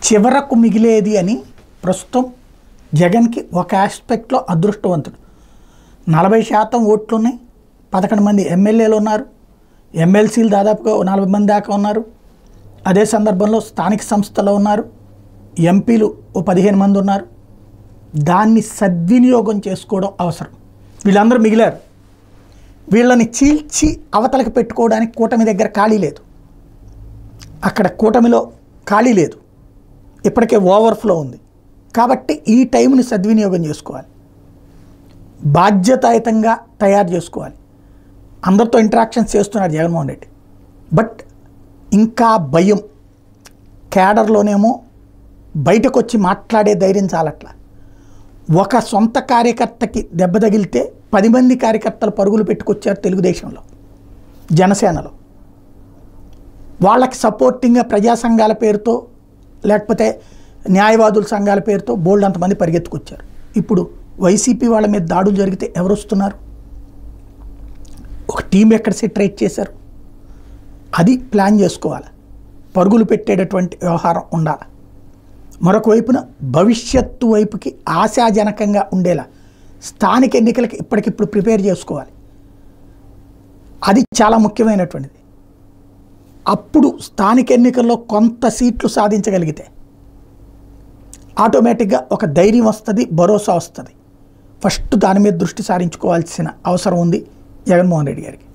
చివరకు మిగిలేది అని ప్రస్తుతం జగన్కి ఒక ఆస్పెక్ట్లో అదృష్టవంతుడు. 40% ఓట్లు ఉన్నాయి, 11 మంది ఎమ్మెల్యేలు ఉన్నారు, ఎమ్మెల్సీలు దాదాపుగా 40 మంది దాకా ఉన్నారు. అదే సందర్భంలో స్థానిక సంస్థలో ఉన్నారు, ఎంపీలు 15 మంది ఉన్నారు. దాన్ని సద్వినియోగం చేసుకోవడం అవసరం. వీళ్ళందరూ మిగిలారు, వీళ్ళని చీల్చి అవతలకి పెట్టుకోవడానికి కూటమి దగ్గర ఖాళీ లేదు. అక్కడ కూటమిలో ఖాళీ లేదు, ఇప్పటికే ఓవర్ఫ్లో ఉంది. కాబట్టి ఈ టైంని సద్వినియోగం చేసుకోవాలి, బాధ్యతాయుతంగా తయారు చేసుకోవాలి. అందరితో ఇంటరాక్షన్స్ చేస్తున్నారు జగన్మోహన్ రెడ్డి, బట్ ఇంకా భయం. క్యాడర్లోనేమో బయటకు వచ్చి మాట్లాడే ధైర్యం చాలట్లా. ఒక సొంత కార్యకర్తకి దెబ్బ తగిలితే 10 మంది కార్యకర్తలు పరుగులు పెట్టుకొచ్చారు తెలుగుదేశంలో, జనసేనలో. వాళ్ళకి సపోర్టింగ్గా ప్రజా సంఘాల పేరుతో లేకపోతే న్యాయవాదుల సంఘాల పేరుతో బోల్డ్ అంతమంది పరిగెత్తుకొచ్చారు. ఇప్పుడు వైసీపీ వాళ్ళ మీద దాడులు జరిగితే ఎవరు వస్తున్నారు? ఒక టీం ఎక్కడ సెటరేట్ చేశారు? అది ప్లాన్ చేసుకోవాలి. పరుగులు పెట్టేటటువంటి వ్యవహారం ఉండాలి. మరొక వైపున భవిష్యత్తు వైపుకి ఆశాజనకంగా ఉండేలా స్థానిక ఎన్నికలకి ఇప్పటికిప్పుడు ప్రిపేర్ చేసుకోవాలి. అది చాలా ముఖ్యమైనటువంటిది. అప్పుడు స్థానిక ఎన్నికల్లో కొంత సీట్లు సాధించగలిగితే ఆటోమేటిక్గా ఒక ధైర్యం వస్తుంది, భరోసా వస్తుంది. ఫస్ట్ దాని మీద దృష్టి సారించుకోవాల్సిన అవసరం ఉంది జగన్మోహన్ రెడ్డి గారికి.